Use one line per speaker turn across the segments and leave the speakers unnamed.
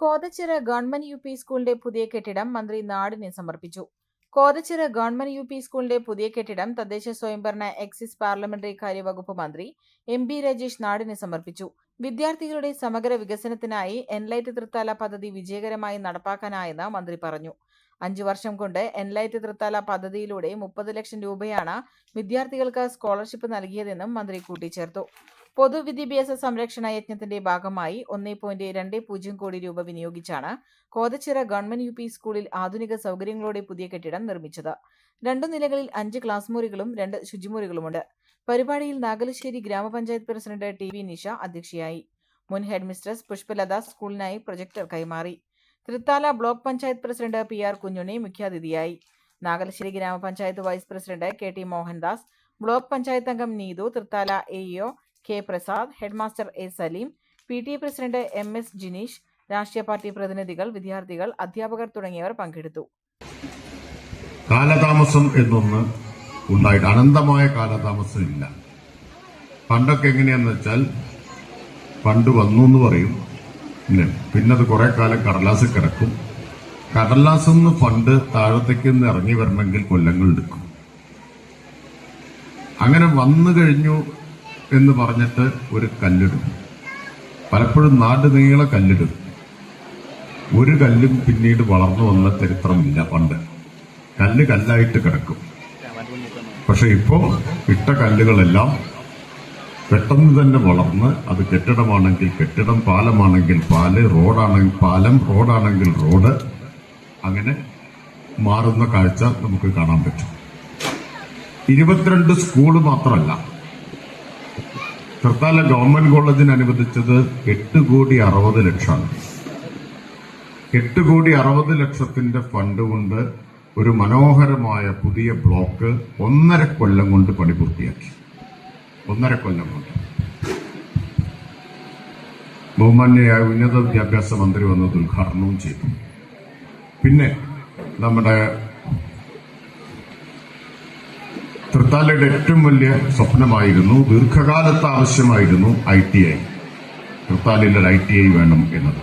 Kothachira government UP. സ്കൂളിന്റെ പുതിയ കെട്ടിടം മന്ത്രി നാടിന് സമർപ്പിച്ചു. Kothachira government UP. സ്കൂളിന്റെ പുതിയ കെട്ടിടം തദ്ദേശ സ്വയംഭരണ എക്സൈസ് പാർലമെന്ററി കാര്യ വകുപ്പ് മന്ത്രി എം.ബി. രാജേഷ് നാടിന് സമർപ്പിച്ചു. വിദ്യാർത്ഥികളുടെ സമഗ്ര വികസനത്തിനായി എൻലൈറ്റ് തൃത്താല പദ്ധതി വിജയകരമായി നടപ്പാക്കാനായെന്ന് മന്ത്രി പറഞ്ഞു. 5 വർഷം കൊണ്ട് എൻലൈറ്റ് തൃത്താല പദ്ധതിയിലൂടെ 30 ലക്ഷം രൂപയാണ് വിദ്യാർത്ഥികൾക്ക് സ്കോളർഷിപ്പ് നൽകിയതെന്നും മന്ത്രി കൂട്ടിച്ചേർത്തു. പൊതുവിദ്യാഭ്യാസ സംരക്ഷണ യജ്ഞത്തിന്റെ ഭാഗമായി 1.20 കോടി രൂപ വിനിയോഗിച്ചാണ് കോതച്ചിറ ഗവൺമെന്റ് യു.പി. സ്കൂളിൽ ആധുനിക സൗകര്യങ്ങളോടെ പുതിയ കെട്ടിടം നിർമ്മിച്ചത്. 2 നിലകളിൽ 5 ക്ലാസ് മുറികളും 2 ശുചിമുറികളുമുണ്ട്. പരിപാടിയിൽ നാഗലശ്ശേരി ഗ്രാമപഞ്ചായത്ത് പ്രസിഡന്റ് ടി.വി. നിഷ അധ്യക്ഷയായി. മുൻ ഹെഡ് മിസ്ട്രസ് പുഷ്പലത സ്കൂളിനായി പ്രൊജക്ടർ കൈമാറി. Thrithala block panchayat president P R. Kunhunni മുഖ്യാതിഥിയായി. Nagalassery grama panchayat vice president K T. Mohandas, block panchayat അംഗം Neethu, Thrithala A E O. K. Prasad, headmaster A. Saleem, P T A. President M S. Jineesh, രാഷ്ട്രീയ പാർട്ടി പ്രതിനിധികൾ, വിദ്യാർത്ഥികൾ, അധ്യാപകർ തുടങ്ങിയവർ പങ്കെടുത്തു.
കാലതാമസം എന്നൊന്ന് ഉണ്ടായിട്ട് അനന്തമായ കാലതാമസം ഇല്ല. പണ്ടൊക്കെ എങ്ങനെയാന്ന് വെച്ചാൽ ഫണ്ട് വന്നു എന്ന് പറയും, പിന്നെ അത് കുറെ കാലം കടലാസ് കിടക്കും. കടലാസിന്ന് ഫണ്ട് താഴത്തേക്ക് ഇറങ്ങി വരണമെങ്കിൽ കൊല്ലങ്ങൾ എടുക്കും. അങ്ങനെ വന്നു കഴിഞ്ഞു എന്ന് പറഞ്ഞിട്ട് ഒരു കല്ലിടും. പലപ്പോഴും നാട് നീളെ കല്ലിടും. ഒരു കല്ലും പിന്നീട് വളർന്നു വന്ന ചരിത്രമില്ല. പണ്ട് കല്ല് കല്ലായിട്ട് കിടക്കും. പക്ഷെ ഇപ്പോ ഇട്ട കല്ലുകളെല്ലാം പെട്ടെന്ന് തന്നെ വളർന്ന് അത് കെട്ടിടമാണെങ്കിൽ കെട്ടിടം, പാലമാണെങ്കിൽ പാല്, റോഡാണെങ്കിൽ പാലം, റോഡാണെങ്കിൽ റോഡ്, അങ്ങനെ മാറുന്ന കാഴ്ച നമുക്ക് കാണാൻ പറ്റും. 22 സ്കൂള് മാത്രമല്ല, തൃത്താല ഗവൺമെന്റ് കോളേജിന് അനുവദിച്ചത് 8,60,00,000. 8,60,00,000 ഫണ്ട് കൊണ്ട് ഒരു മനോഹരമായ പുതിയ ബ്ലോക്ക് 1.5 കൊല്ലം കൊണ്ട് പണി പൂർത്തിയാക്കി. 1.5 കൊല്ലം കൊണ്ട്. ബഹുമാന്യയായ ഉന്നത വിദ്യാഭ്യാസ മന്ത്രി വന്നത് ഉദ്ഘാടനവും ചെയ്തു. പിന്നെ നമ്മുടെ തൃത്താലയുടെ ഏറ്റവും വലിയ സ്വപ്നമായിരുന്നു, ദീർഘകാലത്ത് ആവശ്യമായിരുന്നു ITI. തൃത്താലയിൽ ഒരു ITI വേണം എന്നത്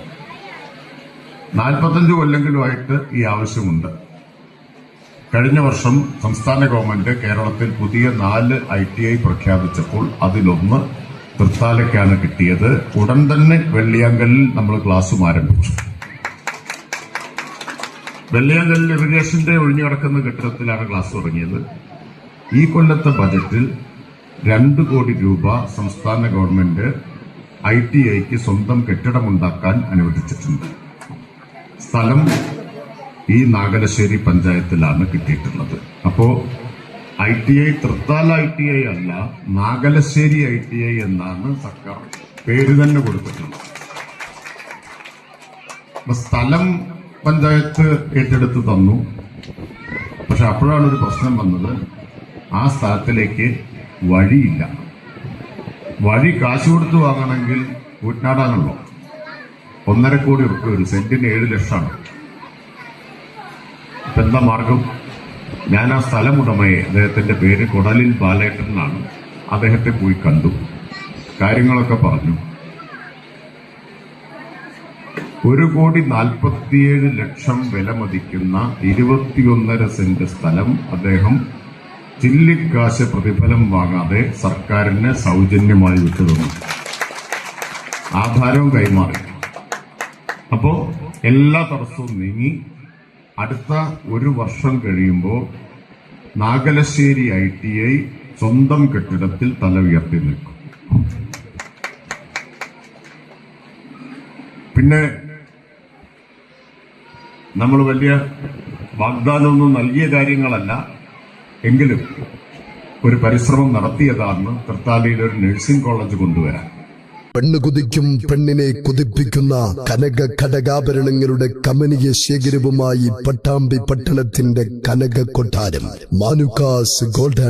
45 കൊല്ലങ്ങളുമായിട്ട് ഈ ആവശ്യമുണ്ട്. കഴിഞ്ഞ വർഷം സംസ്ഥാന ഗവൺമെന്റ് കേരളത്തിൽ പുതിയ 4 ITI പ്രഖ്യാപിച്ചപ്പോൾ അതിലൊന്ന് തൃത്താലയ്ക്കാണ് കിട്ടിയത്. ഉടൻ തന്നെ വെള്ളിയാങ്കലിൽ നമ്മൾ ക്ലാസ്സും ആരംഭിച്ചു. വെള്ളിയാങ്കലിൽ ഇറിഗേഷന്റെ ഒഴിഞ്ഞുകിടക്കുന്ന കെട്ടിടത്തിലാണ് ക്ലാസ് തുടങ്ങിയത്. ഈ കൊല്ലത്തെ ബജറ്റിൽ 2 കോടി രൂപ സംസ്ഥാന ഗവൺമെന്റ് ITIക്ക് സ്വന്തം കെട്ടിടമുണ്ടാക്കാൻ അനുവദിച്ചിട്ടുണ്ട്. സ്ഥലം ഈ നാഗലശ്ശേരി പഞ്ചായത്തിലാണ് കിട്ടിയിട്ടുള്ളത്. അപ്പോ ITI തൃത്താല ITI അല്ല, നാഗലശ്ശേരി ITI എന്നാണ് സർക്കാർ പേര് തന്നെ കൊടുത്തിട്ടുള്ളത്. അപ്പൊ സ്ഥലം പഞ്ചായത്ത് ഏറ്റെടുത്ത് തന്നു. പക്ഷെ അപ്പോഴാണ് ഒരു പ്രശ്നം വന്നത്. ആ സ്ഥലത്തിലേക്ക് വഴിയില്ല. വഴി കാശ് കൊടുത്ത് വാങ്ങണമെങ്കിൽ കൂറ്റനാടാണല്ലോ. 1.5 കോടി റുപ്യ, ഒരു സെന്റിന് 7 ലക്ഷമാണ്. ഇപ്പൊ എന്താ മാർഗം? ഞാൻ ആ സ്ഥലമുടമയെ, അദ്ദേഹത്തിന്റെ പേര് കൊടലിൽ ബാലേട്ടൻ എന്നാണ്, അദ്ദേഹത്തെ പോയി കണ്ടു, കാര്യങ്ങളൊക്കെ പറഞ്ഞു. 1,47,00,000 വില മതിക്കുന്ന 21.5 സെന്റ് സ്ഥലം അദ്ദേഹം ചില്ലിക്കാശ് പ്രതിഫലം വാങ്ങാതെ സർക്കാരിന് സൗജന്യമായി വിട്ടുതന്നു. ആധാരവും കൈമാറി. അപ്പോ എല്ലാ തടസ്സവും നീങ്ങി. അടുത്ത 1 വർഷം കഴിയുമ്പോൾ നാഗലശ്ശേരി ITI സ്വന്തം കെട്ടിടത്തിൽ തല ഉയർത്തി നിൽക്കും. പിന്നെ നമ്മൾ വലിയ വാഗ്ദാനമൊന്നും നൽകിയ കാര്യങ്ങളല്ല, എങ്കിലും ഒരു പരിശ്രമം നടത്തിയതാണ് തൃത്താലയിൽ ഒരു നഴ്സിംഗ് കോളേജ് കൊണ്ടുവരാൻ.
പെണ്ണ് കുതിക്കും പെണ്ണിനെ കുതിപ്പിക്കുന്ന കനക ഘടകാഭരണങ്ങളുടെ കമനീയ ശേഖരവുമായി പട്ടാമ്പി പട്ടണത്തിന്റെ കനക കൊട്ടാരം മാനുക്കാസ് ഗോൾഡ്